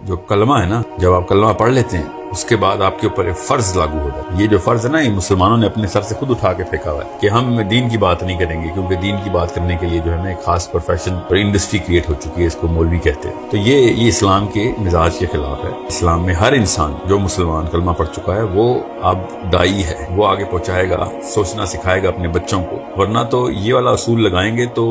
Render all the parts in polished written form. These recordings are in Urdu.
جو کلمہ ہے نا، جب آپ کلمہ پڑھ لیتے ہیں اس کے بعد آپ کے اوپر ایک فرض لاگو ہوتا ہے. یہ جو فرض ہے نا، یہ مسلمانوں نے اپنے سر سے خود اٹھا کے پھینکا ہوا ہے کہ ہم دین کی بات نہیں کریں گے، کیونکہ دین کی بات کرنے کے لیے جو ہے نا ایک خاص پروفیشن اور انڈسٹری کریٹ ہو چکی ہے، اس کو مولوی کہتے ہیں. تو یہ اسلام کے مزاج کے خلاف ہے. اسلام میں ہر انسان جو مسلمان کلمہ پڑھ چکا ہے وہ اب دائی ہے، وہ آگے پہنچائے گا، سوچنا سکھائے گا اپنے بچوں کو. ورنہ تو یہ والا اصول لگائیں گے تو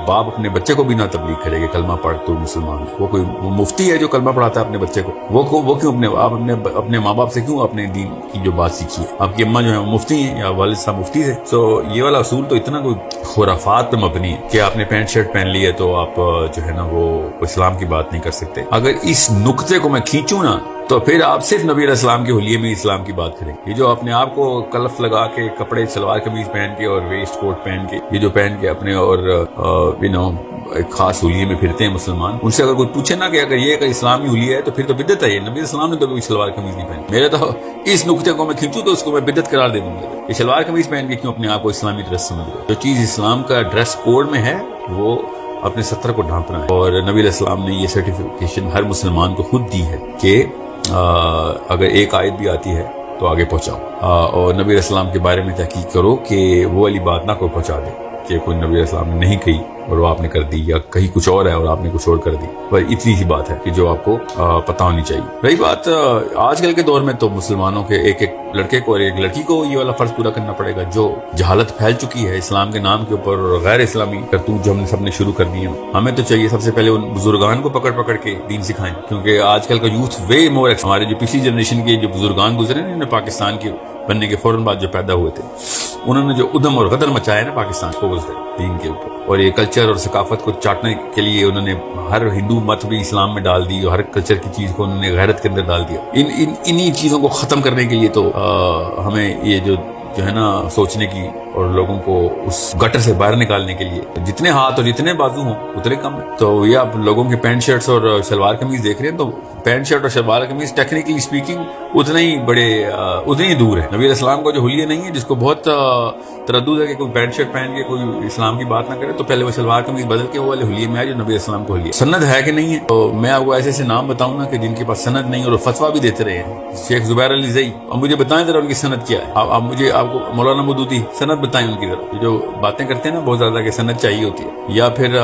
باپ اپنے بچے کو بھی نہ تبلیغ کرے گا کلمہ پڑھ تو مسلمان ہے. وہ کوئی مفتی ہے جو کلمہ پڑھاتا ہے اپنے بچے کو، وہ کیوں اپنے ماں باپ سے کیوں اپنے دین کی جو بات سیکھی ہے؟ آپ کی اماں جو ہے مفتی ہیں یا والد صاحب مفتی تھے. تو یہ والا اصول تو اتنا کوئی خرافات پہ مبنی ہے کہ آپ نے پینٹ شرٹ پہن لی ہے تو آپ جو ہے نا وہ اسلام کی بات نہیں کر سکتے. اگر اس نقطے کو میں کھینچوں نا تو پھر آپ صرف نبی علیہ السلام کے حلیے میں اسلام کی بات کریں. یہ جو اپنے آپ کو کلف لگا کے کپڑے شلوار قمیض پہن کے اور ویسٹ کوٹ پہن کے، یہ جو پہن کے اپنے اور ایک خاص حلیے میں پھرتے ہیں مسلمان، ان سے اگر کوئی پوچھے نا کہ اگر یہ اگر اسلامی حلیہ ہے تو پھر تو بدعت ہے. یہ نبی علیہ السلام نے تو کوئی شلوار قمیض نہیں پہنی. میرے تو اس نقطے کو میں کھینچوں تو اس کو میں بدعت قرار دے دوں گا. یہ شلوار قمیض پہن کے کیوں اپنے آپ کو اسلامی ڈریس سمجھ رہے؟ جو چیز اسلام کا ڈریس کوڈ میں ہے وہ اپنے ستر کو ڈھانپنا ہے. اور نبی علیہ السلام نے یہ سرٹیفکیشن ہر مسلمان کو خود دی ہے کہ اگر ایک آیت بھی آتی ہے تو آگے پہنچاؤ، اور نبی علیہ السلام کے بارے میں تحقیق کرو کہ وہ والی بات نہ کوئی پہنچا دے کہ کوئی نبی علیہ السلام نے نہیں کہی اور وہ آپ نے کر دی، یا کہیں کچھ اور ہے اور آپ نے کچھ اور کر دی. بس اتنی ہی بات ہے کہ جو آپ کو پتہ ہونی چاہیے. رہی بات آج کل کے دور میں تو مسلمانوں کے ایک ایک لڑکے کو اور ایک لڑکی کو یہ والا فرض پورا کرنا پڑے گا. جو جہالت پھیل چکی ہے اسلام کے نام کے اوپر، غیر اسلامی کرتوت جو ہم نے سب نے شروع کر دی ہیں، ہمیں تو چاہیے سب سے پہلے ان بزرگان کو پکڑ پکڑ کے دین سکھائیں. کیونکہ آج کل کا یوتھ وے مور، ہمارے جو پچھلی جنریشن کے جو بزرگان گزرے نا، انہوں نے پاکستان کے بننے کے فوراً بعد جو پیدا ہوئے تھے، انہوں نے جو ادم اور غدر مچایا نا پاکستان کو گزرے دین کے اوپر، اور یہ کلچر اور ثقافت کو چاٹنے کے لیے انہوں نے ہر ہندو مت بھی اسلام میں ڈال دی، اور ہر کلچر کی چیز کو انہوں نے غیرت کے اندر ڈال دیا. انہی چیزوں کو ختم کرنے کے لیے تو ہمیں یہ جو ہے نا سوچنے کی، اور لوگوں کو اس گٹر سے باہر نکالنے کے لیے جتنے ہاتھ اور جتنے بازو ہوں اتنے کم ہے. تو یہ آپ لوگوں کے پینٹ شرٹس اور شلوار قمیض دیکھ رہے ہیں، تو پینٹ شرٹ اور شلوار قمیض ٹیکنیکلی اسپیکنگ اتنے ہی دور ہے. نبی علیہ السلام کا جو حلیہ نہیں ہے، جس کو بہت تردد ہے کہ کوئی پینٹ شرٹ پہن کے کوئی اسلام کی بات نہ کرے، تو پہلے وہ شلوار قمیض بدل کے وہ والے حلیے میں آئے جو نبی علیہ السلام کو حلیہ. سند ہے کہ نہیں ہے؟ تو میں آپ کو ایسے نام بتاؤں نا کہ جن کے پاس سند نہیں اور فتویٰ بھی دیتے رہے ہیں. شیخ زبیر علی زئی، اب مجھے بتائیں ذرا ان کی سند کیا ہے. آپ کو مولانا مودودی سند بتائیں ان کی ذرا. جو باتیں کرتے ہیں نا بہت زیادہ کہ سند چاہیے ہوتی ہے. یا پھر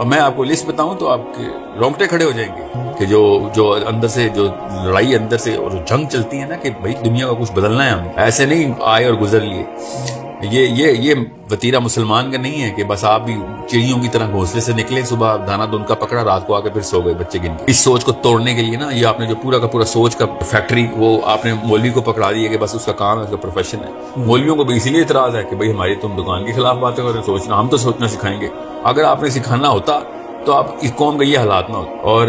میں آپ کو لسٹ بتاؤں تو آپ کے رونگٹے کھڑے ہو جائیں گے کہ جو اندر سے جو لڑائی اندر سے اور جنگ چلتی ہے نا کہ بھائی دنیا کا کچھ بدلنا ہے، ہم ایسے نہیں آئے اور گزر لیے. یہ وتیرہ مسلمان کا نہیں ہے کہ بس آپ بھی چڑیوں کی طرح گھونسلے سے نکلے، صبح دانا دن کا پکڑا، رات کو آ کے پھر سو گئے بچے گن کے. اس سوچ کو توڑنے کے لیے نا یہ آپ نے جو پورا کا پورا سوچ کا فیکٹری، وہ آپ نے مولوی کو پکڑا دی ہے کہ بس اس کا کام ہے، اس کا پروفیشن ہے. مولویوں کو بھی اسی لیے اعتراض ہے کہ بھائی ہماری تم دکان کے خلاف باتیں کر رہے ہو، سوچنا ہم تو سوچنا سکھائیں گے. اگر آپ نے سکھانا ہوتا تو آپ اس قوم کا یہ حالات نہ ہوتا. اور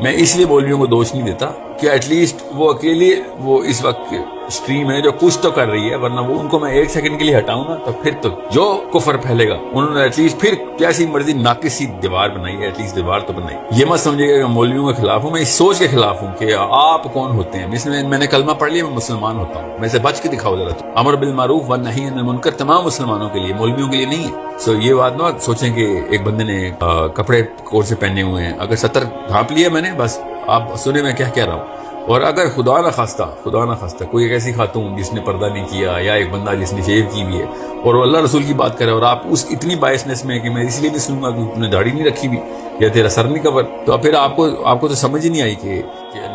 میں اس لیے مولویوں کو دوش نہیں دیتا کہ ایٹ لیسٹ وہ اکیلے وہ اس وقت اسٹریم ہے جو کچھ تو کر رہی ہے، ورنہ وہ ان کو میں ایک سیکنڈ کے لیے ہٹاؤں نا تو پھر تو جو کفر پھیلے گا. انہوں نے ایٹ لیسٹ پھر کیسی مرضی ناقص سی دیوار بنائی ہے، ایٹ لیسٹ دیوار تو بنائی. یہ مت سمجھے گا کہ مولویوں کے خلاف ہوں، میں اس سوچ کے خلاف ہوں کہ آپ کون ہوتے ہیں. جس میں نے کلمہ پڑھ لیا میں مسلمان ہوتا ہوں، میں سے بچ کے دکھاؤ ذرا. امر بالمعروف والنہی عن المنکر تمام مسلمانوں کے لیے، مولویوں کے لیے نہیں ہے. یہ بات نہ سوچیں کہ ایک بندے نے کپڑے کور سے پہنے ہوئے ہیں، اگر 70 ڈھانپ لیا میں نے، بس آپ سنیں میں کیا کہہ رہا ہوں. اور اگر خدا نہ خواستہ کوئی ایک ایسی خاتون جس نے پردہ نہیں کیا، یا ایک بندہ جس نے شیو کی بھی ہے اور وہ اللہ رسول کی بات کرے، اور آپ اس اتنی بائسنس میں کہ میں اس لیے نہیں سنوں گا کہ تم نے داڑھی نہیں رکھی بھی یا تیرا سر نہیں کور، تو پھر آپ کو تو سمجھ ہی نہیں آئی کہ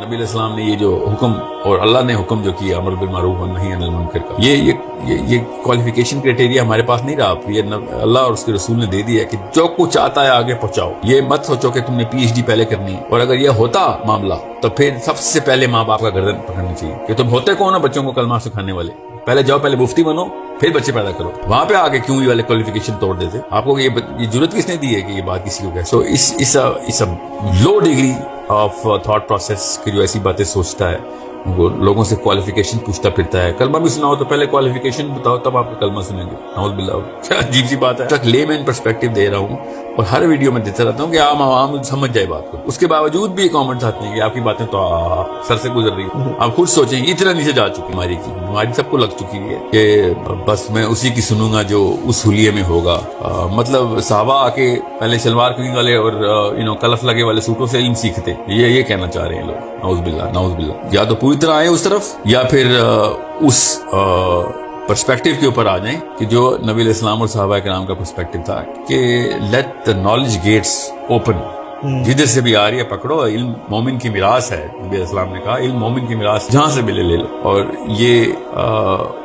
نبی علیہ السلام نے یہ جو حکم اور اللہ نے حکم جو کیا امر بالمعروف والنہی عن المنکر کا، یہ کوالیفیکیشن کرائٹیریا ہمارے پاس نہیں رہا. یہ اللہ اور اس کے رسول نے دے دیا کہ جو کچھ آتا ہے آگے پہنچاؤ. یہ مت سوچو کہ تم نے پی ایچ ڈی پہلے کرنی ہے. اور اگر یہ ہوتا معاملہ تو پھر سب سے پہلے ماں باپ کا گردن پکڑنی چاہیے کہ تم ہوتے کون ہو بچوں کو کلمہ سکھانے والے. پہلے جاؤ، پہلے مفتی بنو، پھر بچے پیدا کرو. وہاں پہ آگے کیوں یہ والے کوالیفیکیشن توڑ دیتے؟ آپ کو یہ ضرورت کس نے دی ہے کہ یہ بات کسی کو کہے؟ سو اس low degree of thought process کی جو ایسی باتیں سوچتا ہے، وہ لوگوں سے کوالیفیکیشن پوچھتا پھرتا ہے. کلمہ بھی سناؤ تو پہلے کوالیفیکیشن بتاؤ، تب آپ کو کلمہ سنیں گے. نعوذ باللہ، کیا عجیب سی بات ہے. تک لے مین پرسپیکٹو دے رہا ہوں اور ہر ویڈیو میں دیتا رہتا ہوں کہ عوام سمجھ جائے بات کو. اس کے باوجود بھی یہ کامنٹس آتے ہیں کہ آپ کی باتیں تو سر سے گزر رہی ہیں. آپ خود سوچیں اتنا نیچے جا چکی ہماری سب کو لگ چکی ہے کہ بس میں اسی کی سنوں گا جو اس حلیے میں ہوگا. مطلب صحابہ آ کے پہلے شلوار قمیض والے اور کلف لگے والے سوٹوں سے علم سیکھتے, یہ کہنا چاہ رہے ہیں لوگ. نعوذ باللہ. یا تو پوری طرح آئے اس طرف, یا پھر اس پرسپیکٹو کے اوپر آ جائیں کہ جو نبی علیہ السلام اور صحابہ کرام کا پرسپیکٹو تھا کہ let the knowledge gates open. جدھر سے بھی آ رہی ہے پکڑو, علم مومن کی میراث ہے. نبی علیہ السلام نے کہا علم مومن کی میراث, جہاں سے ملے لے لو. اور یہ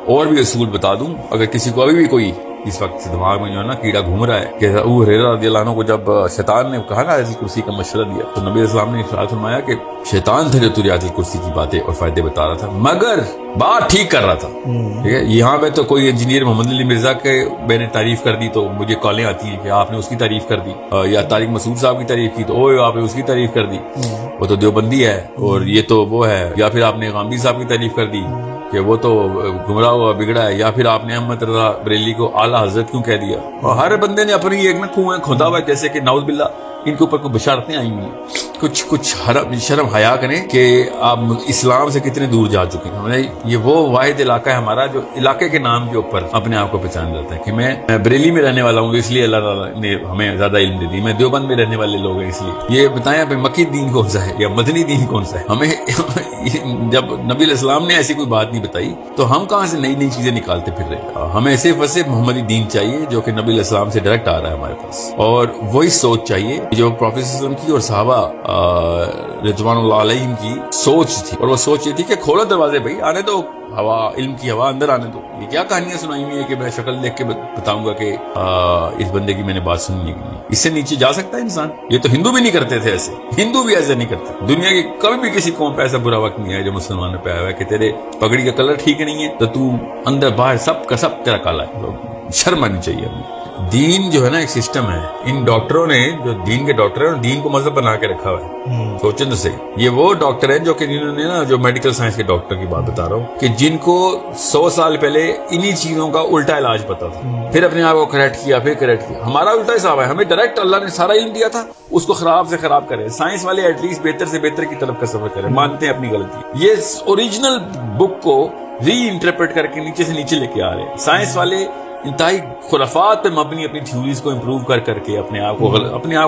اور بھی اصول بتا دوں, اگر کسی کو ابھی بھی کوئی اس وقت دماغ میں جو ہے نا کیڑا گھوم رہا ہے کہ ابو ہریرہ رضی اللہ عنہ کو جب شیطان نے کہا نا آیت الکرسی کا مشورہ دیا تو نبی علیہ السلام نے ارشاد فرمایا کہ شیطان تھا جو تجھے آیت الکرسی کی باتیں اور فائدے بتا رہا تھا, مگر بات ٹھیک کر رہا تھا. ٹھیک ہے, یہاں پہ تو کوئی انجینئر محمد علی مرزا کے میں نے تعریف کر دی تو مجھے کالیں آتی ہیں کہ آپ نے اس کی تعریف کر دی, یا طارق مسعود صاحب کی تعریف کی تو آپ نے اس کی تعریف کر دی, وہ تو دیوبندی ہے اور یہ تو وہ ہے. یا پھر آپ نے غامدی صاحب کی تعریف کر دی کہ وہ تو گمراہ ہوا بگڑا ہے. یا پھر آپ نے احمد رضا بریلی کو اعلیٰ حضرت کیوں کہہ دیا. اور ہر بندے نے اپنی ایک نہ کنواں کھودا ہوا ہے, جیسے کہ نعوذ باللہ ان کے اوپر کوئی بشارتیں آئی ہوئی ہیں. کچھ شرم حیا کریں کہ آپ اسلام سے کتنے دور جا چکے ہیں. ہمیں یہ وہ واحد علاقہ ہے ہمارا جو علاقے کے نام کے اوپر اپنے آپ کو پہچان جاتا ہے کہ میں بریلی میں رہنے والا ہوں اس لیے اللہ تعالیٰ نے ہمیں زیادہ علم دے دی. میں دیوبند میں رہنے والے لوگ ہیں اس لیے. یہ بتائیں پہ مکی دین کون سا ہے یا مدنی دین کون سا ہے. ہمیں جب نبی علیہ السلام نے ایسی کوئی بات نہیں بتائی تو ہم کہاں سے نئی چیزیں نکالتے پھر رہے ہیں. ہمیں صرف اور صرف محمدی دین چاہیے جو کہ نبی علیہ السلام سے ڈائریکٹ آ رہا ہے ہمارے پاس, اور وہی سوچ چاہیے جو پروفیٹ صلی اللہ علیہ وسلم کی اور صحابہ رضوان اللہ علیہم کی سوچ تھی. اور وہ سوچ یہ تھی کہ کھولو دروازے بھائی, آنے دو ہوا, علم کی ہوا اندر آنے دو. یہ کیا کہانیاں سنائی ہوئی ہے کہ میں شکل دیکھ کے بتاؤں گا کہ اس بندے کی میں نے بات سننی ہے. اس سے نیچے جا سکتا ہے انسان. یہ تو ہندو بھی نہیں کرتے تھے ایسے, ہندو بھی ایسے نہیں کرتے. دنیا کی کبھی بھی کسی قوم پہ ایسا برا وقت نہیں ہے جو مسلمانوں پہ آیا ہوا ہے کہ تیرے پگڑی کا کلر ٹھیک نہیں ہے تو تو اندر باہر سب کا سب تیرا کالا ہے. شرم آنی چاہیے ہمیں. دین جو ہے نا ایک سسٹم ہے. ان ڈاکٹروں نے جو دین کے ڈاکٹر ہیں دین کو مذہب بنا کے رکھا ہوا ہے. سوچیں تو صحیح, یہ وہ ڈاکٹر ہیں جو کہ جنہوں نے نا جو میڈیکل سائنس کے ڈاکٹر کی بات بتا رہا ہوں کہ جن کو 100 سال پہلے انہی چیزوں کا الٹا علاج پتا تھا, پھر اپنے آپ کو کریکٹ کیا, پھر کریکٹ کیا. ہمارا الٹا حساب ہے, ہمیں ڈائریکٹ اللہ نے سارا علم دیا تھا, اس کو خراب سے خراب کرے. سائنس والے ایٹ لیسٹ بہتر سے بہتر کی طرف کا سفر کرے, مانتے ہیں اپنی غلطی. یہ اوریجنل بک کو ری انٹرپریٹ کر کے نیچے سے نیچے لے کے آ رہے ہیں. سائنس والے انتہائی خرافات پہ مبنی اپنی تھیوریز کو امپروو کر کے اپنے آپ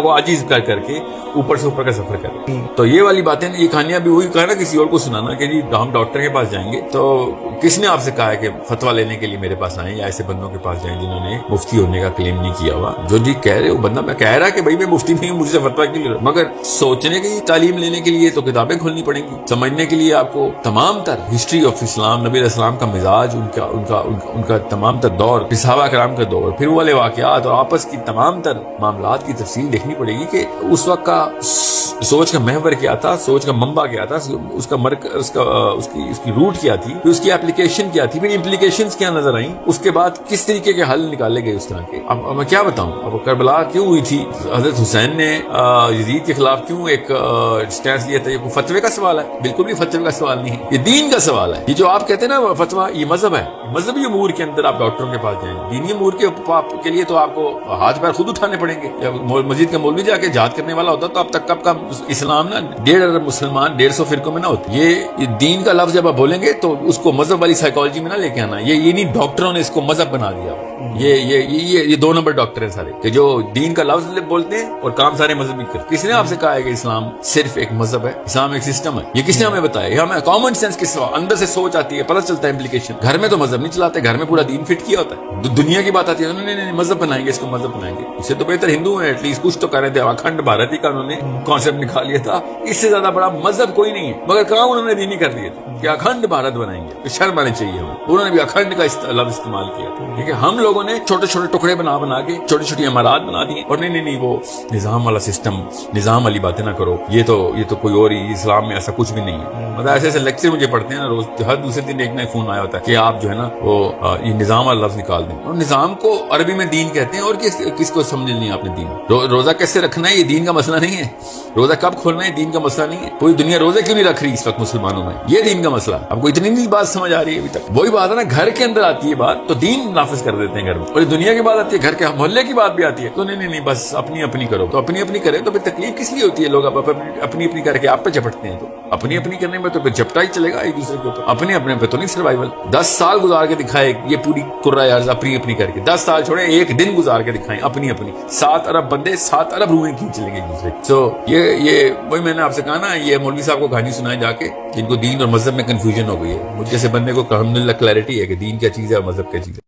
کو عاجز کر کے اوپر سے اوپر کا سفر کریں. تو یہ والی باتیں یہ کہانیاں بھی وہی کہا نا کسی اور کو سنانا کہ جی ہم ڈاکٹر کے پاس جائیں گے تو کس نے آپ سے کہا ہے کہ فتویٰ لینے کے لیے میرے پاس آئیں یا ایسے بندوں کے پاس جائیں جنہوں نے مفتی ہونے کا کلیم نہیں کیا ہوا. جو جی کہہ رہے وہ بندہ میں کہہ رہا کہ بھائی میں مفتی نہیں ہوں, مجھ سے فتویٰ کے لیے, مگر سوچنے کی تعلیم لینے کے لیے تو کتابیں کھولنی پڑیں گی. سمجھنے کے لیے آپ کو تمام تر ہسٹری آف اسلام, نبی علیہ السلام کا مزاج, ان کا تمام تر دور, صحابہ کرام کا دور, پھر والے واقعات اور آپس کی تمام تر معاملات کی تفصیل دیکھنی پڑے گی کہ اس وقت کا سوچ کا محور کیا تھا, سوچ کا منبع کیا تھا, اس کا مرکز, اس کی روٹ کیا تھی, پھر اس کی اپلیکیشن کیا تھی, پھر امپلیکیشنز کیا نظر آئیں, اس کے بعد کس طریقے کے حل نکالے گئے اس طرح کے. اب میں کیا بتاؤں, اب کربلا کیوں ہوئی تھی, حضرت حسین نے یزید کے خلاف کیوں ایک سٹینس لیا تھا. یہ فتوے کا سوال ہے, بالکل بھی فتوے کا سوال نہیں ہے, یہ دین کا سوال ہے. یہ جو آپ کہتے ہیں نا فتویٰ, یہ مذہب ہے. مذہبی امور کے اندر آپ ڈاکٹروں کے پاس جائیں, دینی امور کے لیے تو آپ کو ہاتھ پیر خود اٹھانے پڑیں گے. مسجد کا مولوی جا کے جہاد کرنے والا ہوتا تو اب تک کب کا اسلام نا 1.5 ارب مسلمان 150 فرقوں میں نہ ہوتے. یہ دین کا لفظ جب آپ بولیں گے تو اس کو مذہب والی سائیکالوجی میں نہ لے کے آنا. یہ نہیں, ڈاکٹروں نے اس کو مذہب بنا دیا. یہ 2 نمبر ڈاکٹر ہیں سارے کہ جو دین کا لفظ بولتے ہیں اور کام سارے مذہبی کرتے. کس نے آپ سے کہا ہے کہ اسلام صرف ایک مذہب ہے, اسلام ایک سسٹم ہے؟ یہ کس نے ہمیں بتایا؟ ہمیں کامن سینس کے اندر سے سوچ آتی ہے, پتہ چلتا ہے امپلیکیشن. گھر میں تو مذہب نہیں چلاتے, گھر میں پورا دین فٹ کیا ہوتا ہے. دنیا کی بات آتی ہے نہیں مذہب بنائیں گے, اس کو مذہب بنائیں گے. اس سے تو بہتر ہندو ہیں, ایٹ لیسٹ کچھ تو کر رہے تھے. اکھنڈ بھارت ہی کا انہوں نے کانسیپٹ نکال لیا تھا, اس سے زیادہ بڑا مذہب کوئی نہیں ہے, مگر کام انہوں نے دینی کر دیے تھے کہ اکھنڈ بھارت بنائیں گے. شرم آنی چاہیے ہمیں. انہوں نے بھی اکھنڈ کا لفظ استعمال کیا تھا. ٹھیک ہے, ہم لوگوں نے چھوٹے چھوٹے ٹکڑے بنا کے چھوٹی چھوٹی عمارات بنا دی. اور نہیں وہ نظام والا سسٹم, نظام والی باتیں نہ کرو. یہ تو کوئی اور ہی, اسلام میں ایسا کچھ بھی نہیں ہے. مطلب ایسے لیکچر مجھے پڑھتے ہیں نا روز, ہر دوسرے دن ایک نئے فون آیا ہوتا ہے کہ آپ جو ہے نا وہ یہ نظام والا لفظ نکال دیں. اور نظام کو عربی میں دین کہتے ہیں, اور کس کو سمجھ لیں آپ نے دین. روزہ کیسے رکھنا ہے یہ دین کا مسئلہ نہیں ہے, روزہ کب کھولنا ہے دین کا مسئلہ نہیں ہے. پوری دنیا روزے کیوں نہیں رکھ رہی اس وقت مسلمانوں میں, یہ دین کا مسئلہ. آپ کو اتنی نہیں بات سمجھ آ رہی ہے ابھی تک. وہی بات ہے نا, گھر کے اندر آتی ہے بات تو دین نافذ کر دیتے ہیں گھر میں, اور دنیا کی بات آتی ہے, گھر کے محلے کی بات بھی آتی ہے تو نہیں بس اپنی اپنی کرو. تو اپنی اپنی کرے تو پھر تکلیف کس لیے ہوتی ہے؟ لوگ اپنی اپنی کر کے آپ پہ جھپٹتے ہیں, تو اپنی اپنی کرنے میں تو پھر جھپٹا ہی چلے گا ایک دوسرے کے اوپر. اپنے پہ تو نہیں سروائیول. 10 سال گزار کے دکھائے یہ پوری کرۂ ارض اپنی کر کے, 10 سال چھوڑے ایک دن گزار کے دکھائیں اپنی. 7 ارب بندے 7 ارب روحیں کھینچ لیں گے ایک دوسرے. تو یہ وہی میں نے آپ سے کہا نا, یہ مولوی صاحب کو کہانی سنائے جا کے جن کو دین اور مذہب میں کنفیوژن ہو گئی ہے. مجھ جیسے بندے کو الحمدللہ کلیئرٹی ہے کہ دین کیا چیز ہے اور مذہب کیا چیز ہے.